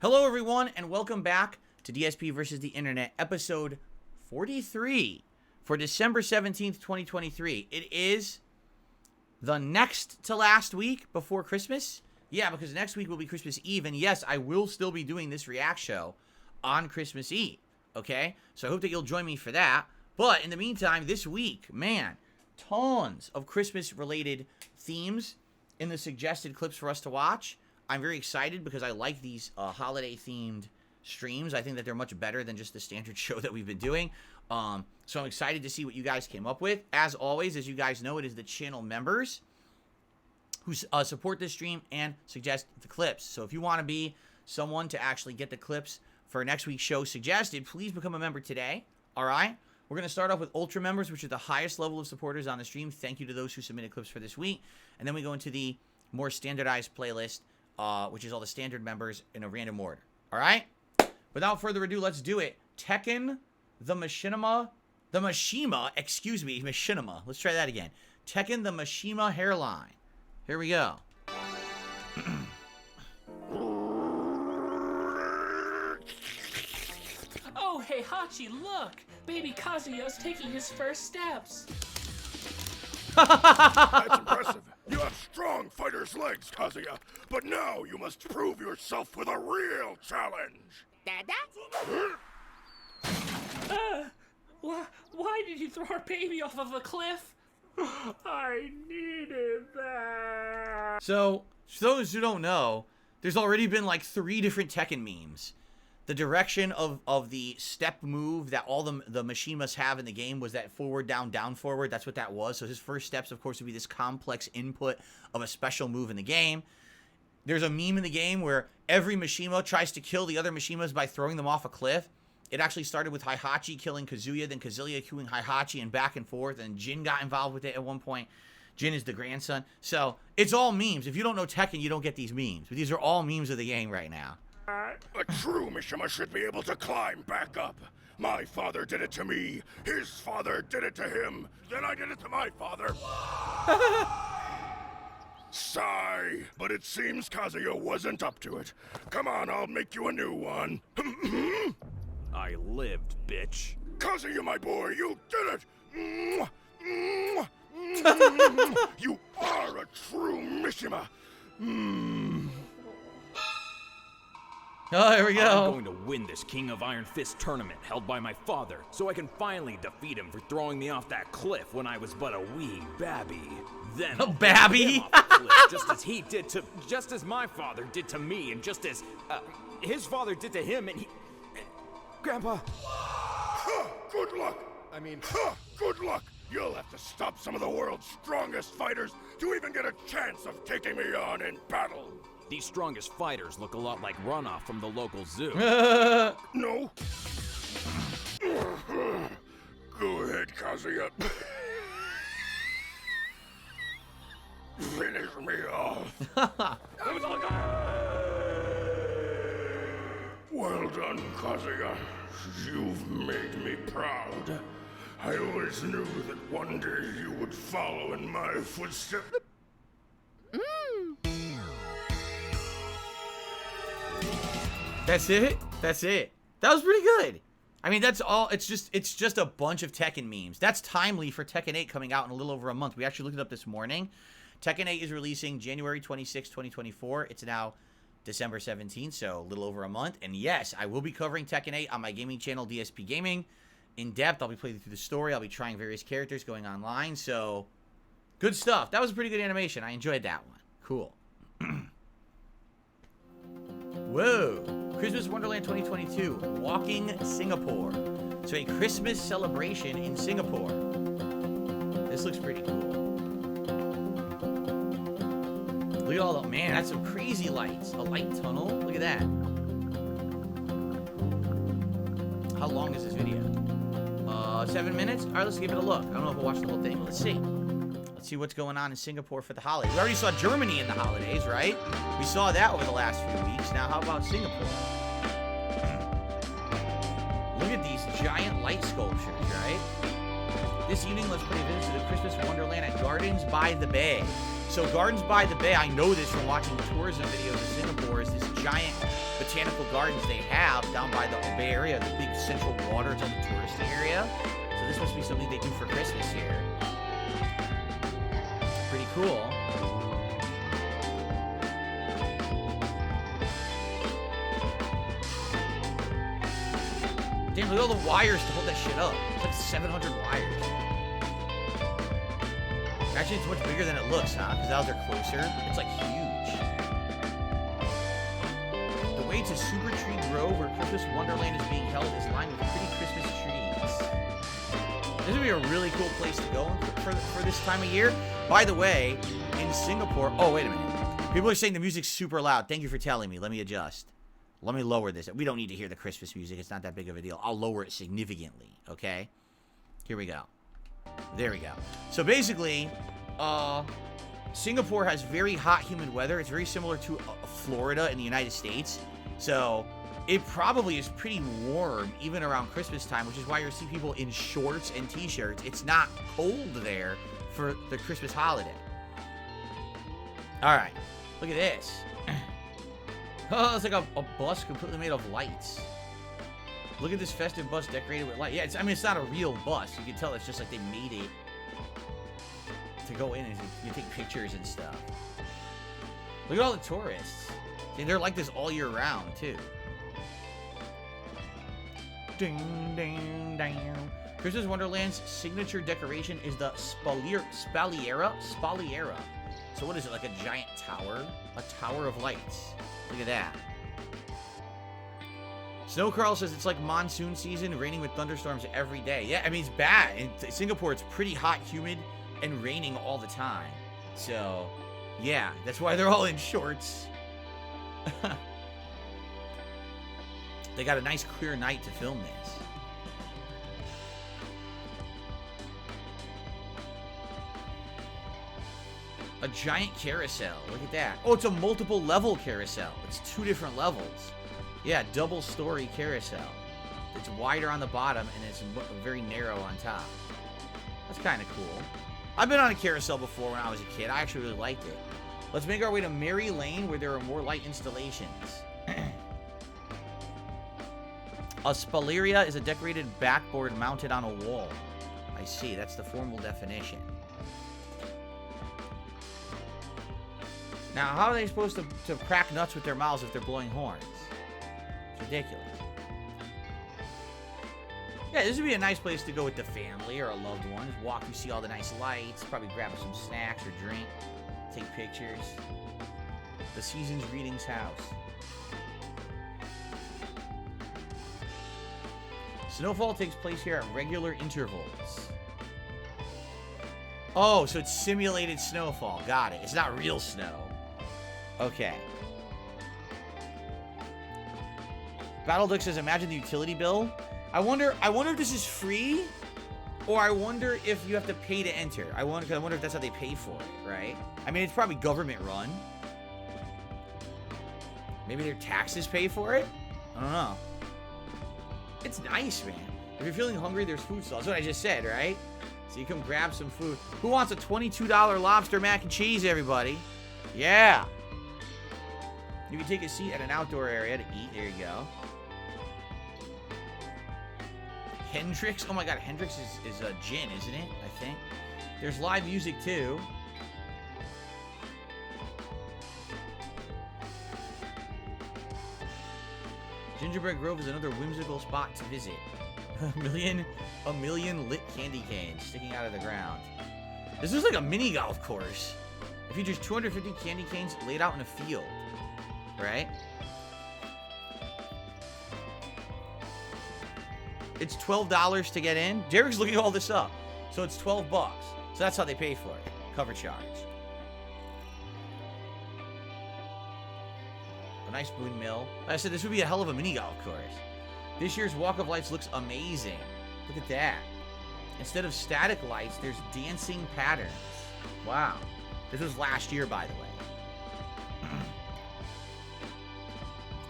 Hello everyone and welcome back to DSP versus the Internet, episode 43 for December 17th, 2023. It is the next to last week before Christmas. Yeah, because next week will be Christmas Eve, and yes, I will still be doing this react show on Christmas Eve, okay? So I hope that you'll join me for that. But in the meantime, this week, man, tons of Christmas-related themes in the suggested clips for us to watch. I'm very excited because I like these holiday-themed streams. I think that they're much better than just the standard show that we've been doing. So I'm excited to see what you guys came up with. As always, as you guys know, it is the channel members who support this stream and suggest the clips. So if you want to be someone to actually get the clips for next week's show suggested, please become a member today, all right? We're going to start off with Ultra members, which are the highest level of supporters on the stream. Thank you to those who submitted clips for this week. And then we go into the more standardized playlist, which is all the standard members in a random order. All right? Without further ado, let's do it. Tekken, Machinima. Let's try that again. Tekken, the Machinima hairline. Here we go. Oh, hey, Hachi, look! Baby Kazuya's taking his first steps. That's impressive. You have strong fighter's legs, Kazuya. But now you must prove yourself with a real challenge. Dada? Why did you throw our baby off of a cliff? I needed that. So, for those who don't know, there's already been like 3 different Tekken memes. The direction of the step move that all the Machimas have in the game was that forward, down, down, forward. That's what that was. So his first steps, of course, would be this complex input of a special move in the game. There's a meme in the game where every Machima tries to kill the other Machimas by throwing them off a cliff. It actually started with Heihachi killing Kazuya, then Kazuya killing Heihachi, and back and forth, and Jin got involved with it at one point. Jin is the grandson. So it's all memes. If you don't know Tekken, you don't get these memes. But these are all memes of the game right now. A true Mishima should be able to climb back up. My father did it to me. His father did it to him. Then I did it to my father. Sigh, but it seems Kazuya wasn't up to it. Come on, I'll make you a new one. I lived, bitch. Kazuya, my boy, you did it! You are a true Mishima. Oh, there we go. I'm going to win this King of Iron Fist tournament held by my father, so I can finally defeat him for throwing me off that cliff when I was but a wee babby. Then A babby? him off the cliff, just as my father did to me, and just as his father did to him, and he... Grandpa. Good luck. Good luck. You'll have to stop some of the world's strongest fighters to even get a chance of taking me on in battle. These strongest fighters look a lot like Runoff from the local zoo. No. Go ahead, Kazuya. Finish me off. Well done, Kazuya. You've made me proud. I always knew that one day you would follow in my footsteps. That's it? That's it. That was pretty good. I mean, that's all. It's just a bunch of Tekken memes. That's timely for Tekken 8 coming out in a little over a month. We actually looked it up this morning. Tekken 8 is releasing January 26, 2024. It's now December 17th, so a little over a month. And yes, I will be covering Tekken 8 on my gaming channel, DSP Gaming, in depth. I'll be playing through the story. I'll be trying various characters going online. So, good stuff. That was a pretty good animation. I enjoyed that one. Cool. Whoa. Christmas Wonderland 2022. Walking Singapore. So a Christmas celebration in Singapore. This looks pretty cool. Look at all the... Man, that's some crazy lights. A light tunnel. Look at that. How long is this video? 7 minutes? All right, let's give it a look. I don't know if we'll watch the whole thing, but let's see. Let's see what's going on in Singapore for the holidays. We already saw Germany in the holidays, right? We saw that over the last few weeks. Now, how about Singapore? Look at these giant light sculptures, right? This evening, let's play a visit to the Christmas Wonderland at Gardens by the Bay. So Gardens by the Bay, I know this from watching tourism videos of Singapore, is this giant botanical gardens they have down by the Bay Area, the big central water, it's on the touristy area. So this must be something they do for Christmas here. Pretty cool. Damn, look at all the wires to hold that shit up. It's like 700 wires. Actually, it's much bigger than it looks, huh? Because now they're closer. It's like huge. The way to Super Tree Grove, where Christmas Wonderland is being held, is lined with pretty Christmas trees. This would be a really cool place to go for this time of year. By the way, in Singapore... Oh, wait a minute. People are saying the music's super loud. Thank you for telling me. Let me adjust. Let me lower this. We don't need to hear the Christmas music. It's not that big of a deal. I'll lower it significantly, okay? Here we go. There we go. So basically, Singapore has very hot, humid weather. It's very similar to Florida in the United States. So it probably is pretty warm even around Christmas time, which is why you see people in shorts and t-shirts. It's not cold there for the Christmas holiday. All right. Look at this. Oh, it's like a bus completely made of lights. Look at this festive bus decorated with light. Yeah, I mean, it's not a real bus. You can tell it's just like they made it to go in and you take pictures and stuff. Look at all the tourists. See, they're like this all year round, too. Ding, ding, ding. Christmas Wonderland's signature decoration is the Spaliera. So what is it, like a giant tower? A tower of lights. Look at that. Snow Carl says it's like monsoon season, raining with thunderstorms every day. Yeah, I mean, it's bad. In Singapore, it's pretty hot, humid, and raining all the time. So, yeah, that's why they're all in shorts. They got a nice clear night to film this. A giant carousel. Look at that. Oh, it's a multiple level carousel. It's 2 different levels. Yeah, double story carousel. It's wider on the bottom and it's very narrow on top. That's kind of cool. I've been on a carousel before when I was a kid. I actually really liked it. Let's make our way to Mary Lane where there are more light installations. A spaliera is a decorated backboard mounted on a wall. I see. That's the formal definition. Now, how are they supposed to crack nuts with their mouths if they're blowing horns? It's ridiculous. Yeah, this would be a nice place to go with the family or a loved one. Just walk through, see all the nice lights, probably grab some snacks or drink, take pictures. The Seasons Greetings house. Snowfall takes place here at regular intervals. Oh, so it's simulated snowfall. Got it. It's not real snow. Okay. Battleduck says, imagine the utility bill. I wonder if this is free, or I wonder if you have to pay to enter. I wonder if that's how they pay for it, right? I mean, it's probably government run. Maybe their taxes pay for it? I don't know. It's nice, man. If you're feeling hungry, there's food stalls. That's what I just said, right? So you come grab some food. Who wants a $22 lobster mac and cheese, everybody? Yeah. You can take a seat at an outdoor area to eat. There you go. Hendrix. Oh my god, Hendrix is a gin, isn't it? I think. There's live music too. Gingerbread Grove is another whimsical spot to visit. A million lit candy canes sticking out of the ground. This is like a mini golf course. It features 250 candy canes laid out in a field. Right? It's $12 to get in. Derek's looking all this up. So it's $12. So that's how they pay for it. Cover charge. A nice windmill. Like I said, this would be a hell of a mini golf course. This year's Walk of Lights looks amazing. Look at that. Instead of static lights, there's dancing patterns. Wow. This was last year, by the way.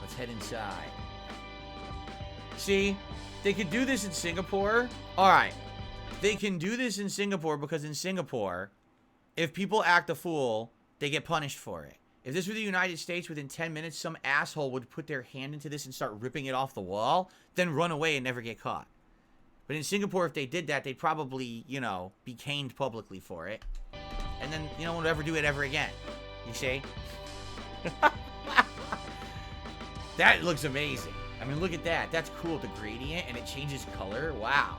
Let's head inside. See, they could do this in Singapore. All right. They can do this in Singapore because in Singapore, if people act a fool, they get punished for it. If this were the United States, within 10 minutes, some asshole would put their hand into this and start ripping it off the wall, then run away and never get caught. But in Singapore, if they did that, they'd probably, you know, be caned publicly for it. And then, you know, won't ever do it ever again. You see? That looks amazing. I mean, look at that. That's cool. The gradient, and it changes color. Wow.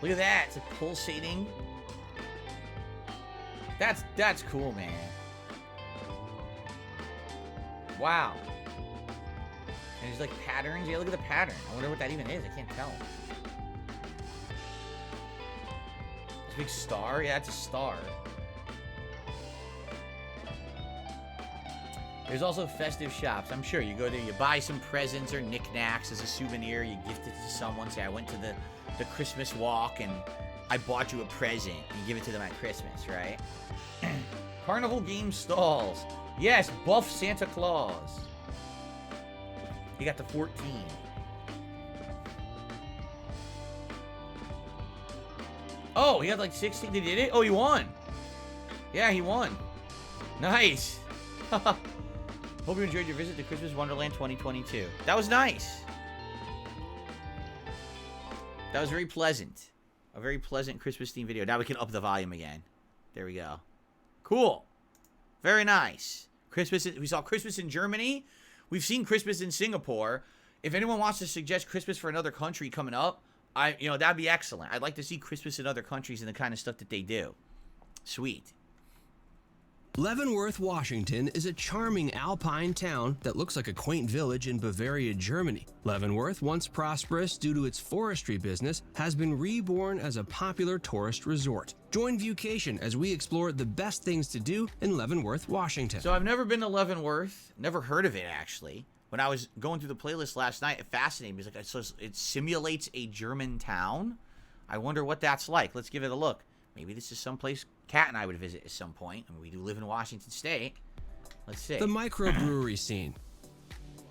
Look at that. It's a pulsating. That's cool, man. Wow. And there's like patterns. Yeah, look at the pattern. I wonder what that even is. I can't tell. It's a big star. Yeah, it's a star. There's also festive shops. I'm sure you go there, you buy some presents or knickknacks as a souvenir. You gift it to someone. Say, I went to the Christmas walk and I bought you a present. You give it to them at Christmas, right? Carnival game stalls. Yes, buff Santa Claus. You got the 14. Oh, he had like 16. Did he hit it? Oh, he won. Yeah, he won. Nice. Hope you enjoyed your visit to Christmas Wonderland 2022. That was nice. That was very pleasant. A very pleasant Christmas themed video. Now we can up the volume again. There we go. Cool. Very nice. Christmas. We saw Christmas in Germany. We've seen Christmas in Singapore. If anyone wants to suggest Christmas for another country coming up, that'd be excellent. I'd like to see Christmas in other countries and the kind of stuff that they do. Sweet. Leavenworth, Washington is a charming alpine town that looks like a quaint village in Bavaria, Germany. Leavenworth, once prosperous due to its forestry business, has been reborn as a popular tourist resort. Join Viewcation as we explore the best things to do in Leavenworth, Washington. So I've never been to Leavenworth, never heard of it actually. When I was going through the playlist last night, it fascinated me. It's like, so it simulates a German town. I wonder what that's like. Let's give it a look. Maybe this is someplace Kat and I would visit at some point. I mean, we do live in Washington State. Let's see. The microbrewery scene.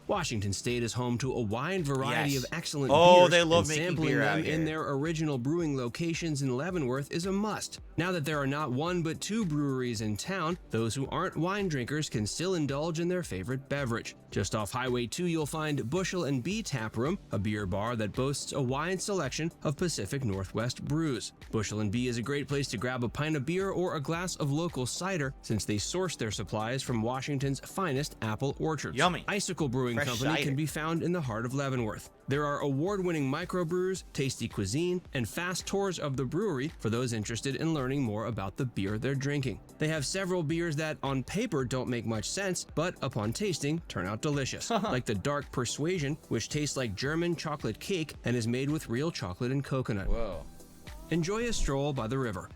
Washington State is home to a wide variety of excellent beers, they love and making sampling beer out them here. in their original brewing locations in Leavenworth is a must. Now that there are not one but two breweries in town, those who aren't wine drinkers can still indulge in their favorite beverage. Just off Highway 2, you'll find Bushel and Bee Tap Room, a beer bar that boasts a wide selection of Pacific Northwest brews. Bushel and Bee is a great place to grab a pint of beer or a glass of local cider, since they source their supplies from Washington's finest apple orchards. Yummy. Icicle Brewing Fresh Company cider. can be found in the heart of Leavenworth. There are award-winning microbrews, tasty cuisine, and fast tours of the brewery for those interested in learning more about the beer they're drinking. They have several beers that on paper don't make much sense, but upon tasting turn out delicious, like the Dark Persuasion, which tastes like German chocolate cake and is made with real chocolate and coconut. Whoa. Enjoy a stroll by the river.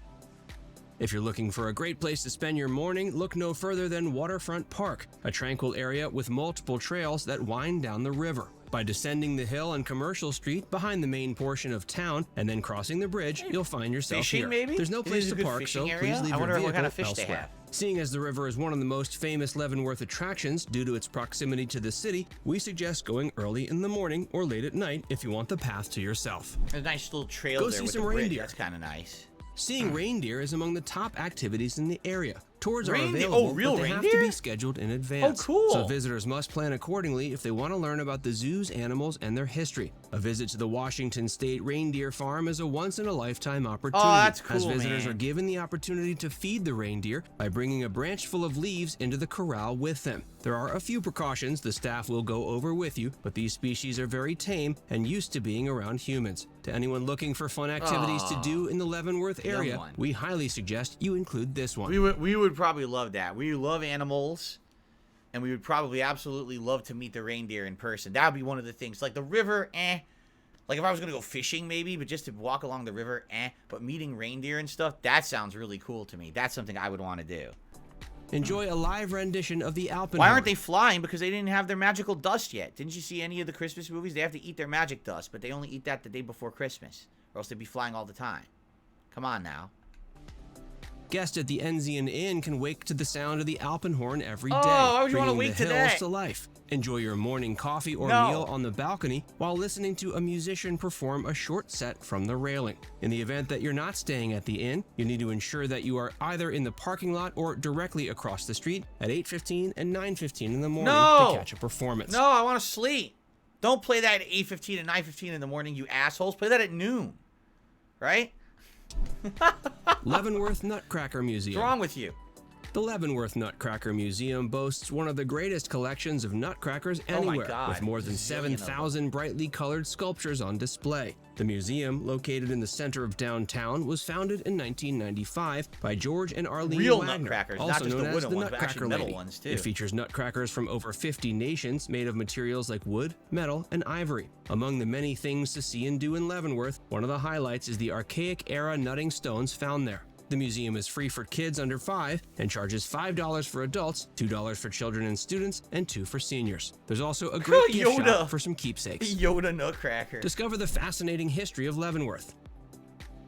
If you're looking for a great place to spend your morning, look no further than Waterfront Park, a tranquil area with multiple trails that wind down the river. By descending the hill on Commercial Street behind the main portion of town and then crossing the bridge, you'll find yourself Fishing, here. maybe? There's no Is place this a to good park, so fishing please area? leave I your wonder what vehicle kind of fish they elsewhere. have. Seeing as the river is one of the most famous Leavenworth attractions due to its proximity to the city, we suggest going early in the morning or late at night if you want the path to yourself. There's a nice little trail Go there see with some the bridge. reindeer. That's kind of nice. Seeing reindeer is among the top activities in the area. Tours are Reindeer? available, Oh, real but they have reindeer? to be scheduled in advance. Oh, cool. So visitors must plan accordingly if they want to learn about the zoo's animals and their history. A visit to the Washington State Reindeer Farm is a once-in-a-lifetime opportunity. Oh, that's cool, as visitors man. are given the opportunity to feed the reindeer by bringing a branch full of leaves into the corral with them. There are a few precautions the staff will go over with you, but these species are very tame and used to being around humans. To anyone looking for fun activities to do in the Leavenworth Young area, one. we highly suggest you include this one. We would probably love that. We love animals, and we would probably absolutely love to meet the reindeer in person. That would be one of the things. Like the river, Like if I was going to go fishing maybe, but just to walk along the river, But meeting reindeer and stuff, that sounds really cool to me. That's something I would want to do. Enjoy a live rendition of the Alpenhorn. Why aren't they flying? Because they didn't have their magical dust yet. Didn't you see any of the Christmas movies? They have to eat their magic dust, but they only eat that the day before Christmas, or else they'd be flying all the time. Come on now. Guests at the Enzian Inn can wake to the sound of the Alpenhorn every day, why would you wanna bringing wake the to hills that? to life. Enjoy your morning coffee or No. meal on the balcony while listening to a musician perform a short set from the railing. In the event that you're not staying at the inn, you need to ensure that you are either in the parking lot or directly across the street at 8:15 and 9:15 in the morning No. to catch a performance. No, I want to sleep. Don't play that at 8:15 and 9:15 in the morning, you assholes. Play that at noon. Right? Leavenworth Nutcracker Museum. What's wrong with you? The Leavenworth Nutcracker Museum boasts one of the greatest collections of nutcrackers Oh my anywhere, God, with more than zillion of them. 7,000 brightly colored sculptures on display. The museum, located in the center of downtown, was founded in 1995 by George and Arlene Real Wagner, nutcrackers, also not just known the as wooden the ones, but Nutcracker actually metal Lady. ones, too. It features nutcrackers from over 50 nations made of materials like wood, metal, and ivory. Among the many things to see and do in Leavenworth, one of the highlights is the archaic-era nutting stones found there. The museum is free for kids under 5 and charges $5 for adults, $2 for children and students, and $2 for seniors. There's also a great gift Yoda. shop for some keepsakes. Yoda Nutcracker. Discover the fascinating history of Leavenworth.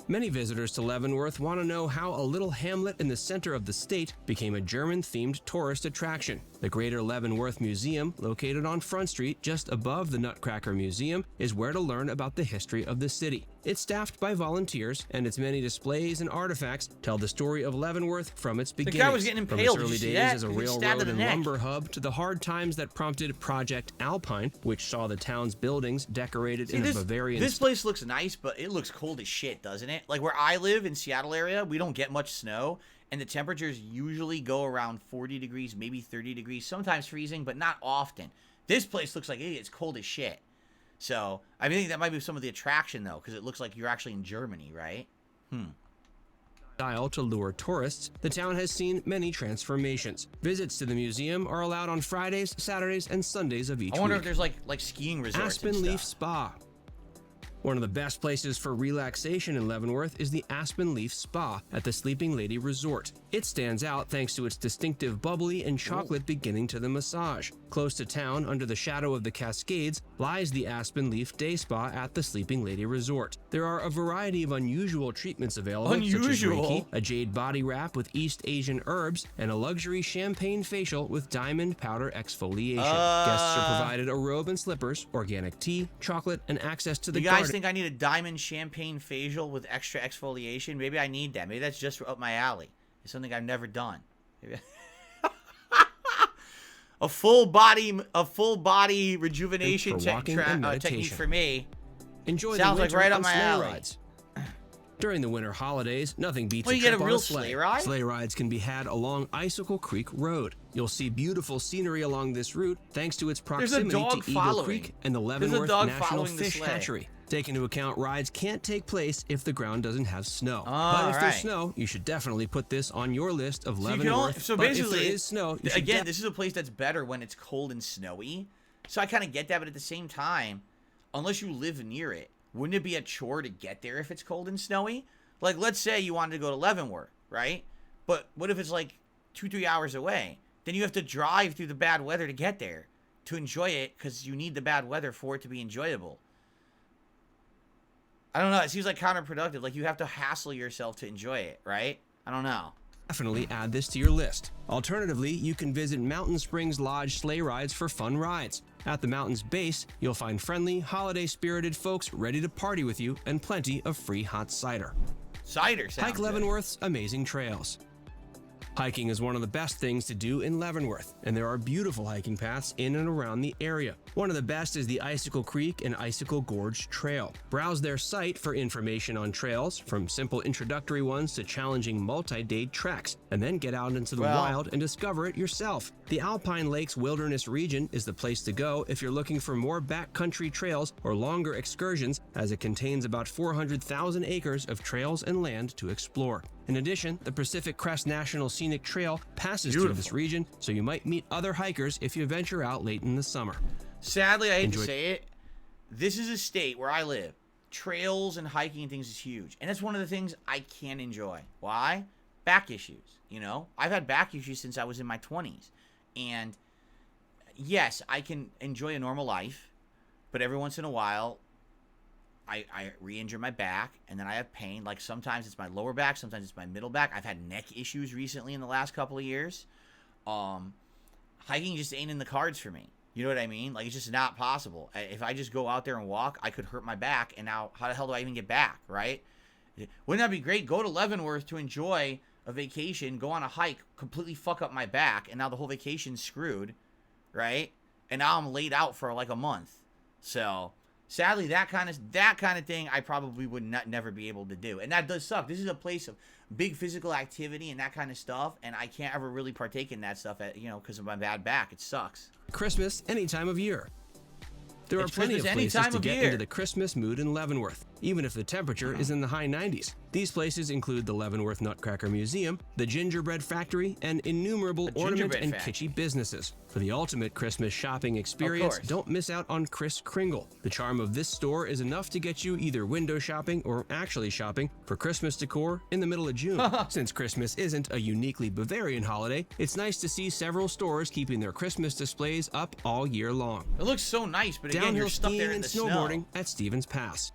Many visitors to Leavenworth want to know how a little hamlet in the center of the state became a German-themed tourist attraction. The Greater Leavenworth Museum, located on Front Street just above the Nutcracker Museum, is where to learn about the history of the city. It's staffed by volunteers, and its many displays and artifacts tell the story of Leavenworth from its beginnings. guy was getting From impaled. its Did early you see days that? as a He was stabbed railroad in the and neck. lumber hub to the hard times that prompted Project Alpine, which saw the town's buildings decorated in a Bavarian This place looks nice, but it looks cold as shit, doesn't it? Like where I live in Seattle area, we don't get much snow, and the temperatures usually go around 40 degrees, maybe 30 degrees, sometimes freezing, but not often. This place looks like it's cold as shit. So I think that might be some of the attraction, though, because it looks like you're actually in Germany, right? style to lure tourists, the town has seen many transformations. Visits to the museum are allowed on Fridays, Saturdays, and Sundays of each week. I wonder if there's like skiing resorts Aspen and Leaf stuff. Spa. One of the best places for relaxation in Leavenworth is the Aspen Leaf Spa at the Sleeping Lady Resort. It stands out thanks to its distinctive bubbly and chocolate beginning to the massage. Close to town, under the shadow of the Cascades, lies the Aspen Leaf Day Spa at the Sleeping Lady Resort. There are a variety of unusual treatments available, such as Unusual? Reiki, a jade body wrap with East Asian herbs, and a luxury champagne facial with diamond powder exfoliation. Guests are provided a robe and slippers, organic tea, chocolate, and access to the You guys garden. think I need a diamond champagne facial with extra exfoliation? Maybe I need that. Maybe that's just up my alley. It's something I've never done. Maybe a full body rejuvenation For walking and technique meditation. for me. Enjoy Sounds the like winter right up on my sleigh alley. rides. During the winter holidays, nothing beats Well, a you get trip a on real a sleigh. sleigh ride? Sleigh rides can be had along Icicle Creek Road. You'll see beautiful scenery along this route thanks to its a proximity dog to Eagle following. Creek and the There's a Leavenworth dog National following the Fish sleigh. Hatchery. Take into account rides can't take place if the ground doesn't have snow. All but if there's right. snow, you should definitely put this on your list of So you can Leavenworth. only, so but if basically, there is snow, you should again, this is a place that's better when it's cold and snowy. So I kind of get that, but at the same time, unless you live near it, wouldn't it be a chore to get there if it's cold and snowy? Like, let's say you wanted to go to Leavenworth, right? But what if it's like 2-3 hours away? Then you have to drive through the bad weather to get there to enjoy it because you need the bad weather for it to be enjoyable. I don't know. It seems like counterproductive. Like, you have to hassle yourself to enjoy it, right? I don't know. Definitely add this to your list. Alternatively, you can visit Mountain Springs Lodge sleigh rides for fun rides. At the mountain's base, you'll find friendly, holiday-spirited folks ready to party with you and plenty of free hot cider. Cider sounds Hike good. Leavenworth's amazing trails. Hiking is one of the best things to do in Leavenworth, and there are beautiful hiking paths in and around the area. One of the best is the Icicle Creek and Icicle Gorge Trail. Browse their site for information on trails, from simple introductory ones to challenging multi-day treks, and then get out into the wild and discover it yourself. The Alpine Lakes Wilderness Region is the place to go if you're looking for more backcountry trails or longer excursions, as it contains about 400,000 acres of trails and land to explore. In addition, the Pacific Crest National Scenic Trail passes through this region, so you might meet other hikers if you venture out late in the summer. Sadly, I hate to Enjoy. say it, this is a state where I live. Trails and hiking and things is huge. And that's one of the things I can't enjoy. Why? Back issues, you know? I've had back issues since I was in my 20s. And yes, I can enjoy a normal life, but every once in a while, I re-injure my back, and then I have pain. Like, sometimes it's my lower back, sometimes it's my middle back. I've had neck issues recently in the last couple of years. Hiking just ain't in the cards for me. You know what I mean? Like, it's just not possible. If I just go out there and walk, I could hurt my back, and now how the hell do I even get back, right? Wouldn't that be great? Go to Leavenworth to enjoy a vacation, go on a hike, completely fuck up my back, and now the whole vacation's screwed, right? And now I'm laid out for like a month. So sadly, that kind of thing I probably would never be able to do, and that does suck. This is a place of big physical activity and that kind of stuff, and I can't ever really partake in that stuff, because of my bad back. It sucks. Christmas any time of year. There are plenty of places to get into the Christmas mood in Leavenworth, even if the temperature is in the high 90s. These places include the Leavenworth Nutcracker Museum, the Gingerbread Factory, and innumerable ornament and kitschy businesses. For the ultimate Christmas shopping experience, don't miss out on Kris Kringle. The charm of this store is enough to get you either window shopping or actually shopping for Christmas decor in the middle of June. Since Christmas isn't a uniquely Bavarian holiday, it's nice to see several stores keeping their Christmas displays up all year long. It looks so nice, but again, Downhill you're stuck there skiing in and the snowboarding snow. at Stevens Pass.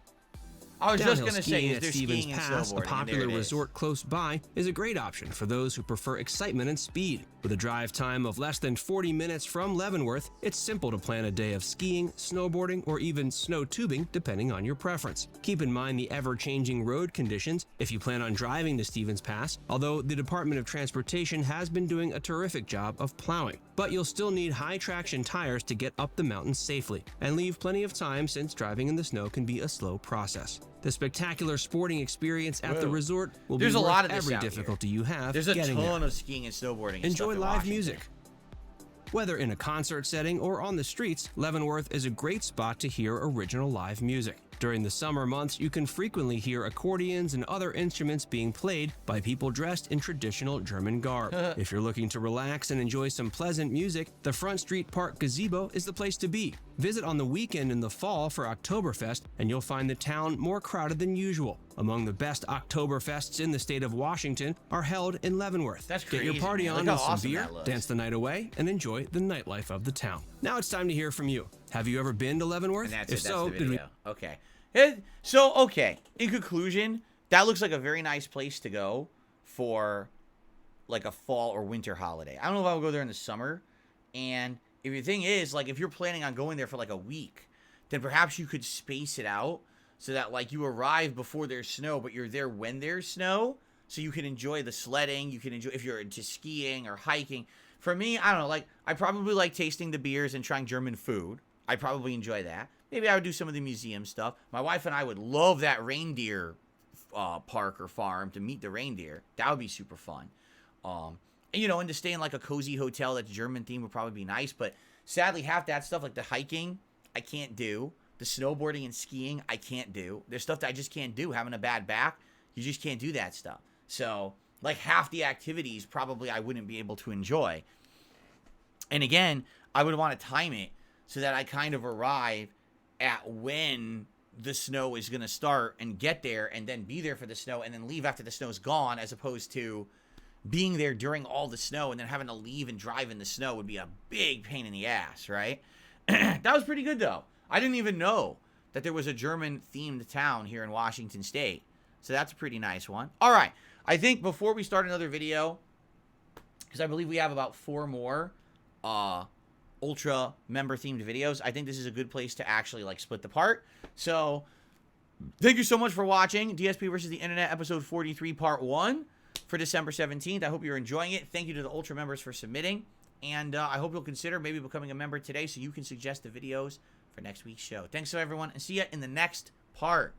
I was just Downhill going to say, skiing is at there Stevens skiing and Pass, a snowboarding? popular resort close by, is a great option for those who prefer excitement and speed. With a drive time of less than 40 minutes from Leavenworth, it's simple to plan a day of skiing, snowboarding, or even snow tubing, depending on your preference. Keep in mind the ever-changing road conditions if you plan on driving to Stevens Pass, although the Department of Transportation has been doing a terrific job of plowing. But you'll still need high-traction tires to get up the mountain safely, and leave plenty of time since driving in the snow can be a slow process. The spectacular sporting experience at the resort will be worth every difficulty you have There's a getting ton there. of skiing and snowboarding. And Enjoy stuff in live Washington. music. Whether in a concert setting or on the streets, Leavenworth is a great spot to hear original live music. During the summer months, you can frequently hear accordions and other instruments being played by people dressed in traditional German garb. If you're looking to relax and enjoy some pleasant music, the Front Street Park Gazebo is the place to be. Visit on the weekend in the fall for Oktoberfest, and you'll find the town more crowded than usual. Among the best Oktoberfests in the state of Washington are held in Leavenworth. That's Get crazy, your party man. on Look with how some awesome beer, that looks. dance the night away, and enjoy the nightlife of the town. Now it's time to hear from you. Have you ever been to Leavenworth? And that's If it. That's so, the did we video. Okay. Okay. In conclusion, that looks like a very nice place to go for like a fall or winter holiday. I don't know if I would go there in the summer. And if your thing is, like, if you're planning on going there for like a week, then perhaps you could space it out so that like you arrive before there's snow, but you're there when there's snow. So you can enjoy the sledding. You can enjoy, if you're into skiing or hiking. For me, I don't know, like, I probably like tasting the beers and trying German food. I probably enjoy that. Maybe I would do some of the museum stuff. My wife and I would love that reindeer park or farm to meet the reindeer. That would be super fun. And, and to stay in like a cozy hotel that's German themed would probably be nice. But sadly, half that stuff, like the hiking, I can't do. The snowboarding and skiing, I can't do. There's stuff that I just can't do. Having a bad back, you just can't do that stuff. So, like, half the activities probably I wouldn't be able to enjoy. And again, I would want to time it so that I kind of arrive at when the snow is going to start and get there and then be there for the snow and then leave after the snow's gone, as opposed to being there during all the snow and then having to leave and drive in the snow would be a big pain in the ass, right? That was pretty good, though. I didn't even know that there was a German-themed town here in Washington State. So that's a pretty nice one. All right. I think before we start another video, because I believe we have about 4 more ultra member themed videos, I think this is a good place to actually like split the part. So thank you so much for watching DSP versus the Internet episode 43 part 1 for December 17th. I hope you're enjoying it. Thank you to the ultra members for submitting, and I hope you'll consider maybe becoming a member today so you can suggest the videos for next week's show. Thanks to everyone, and see you in the next part.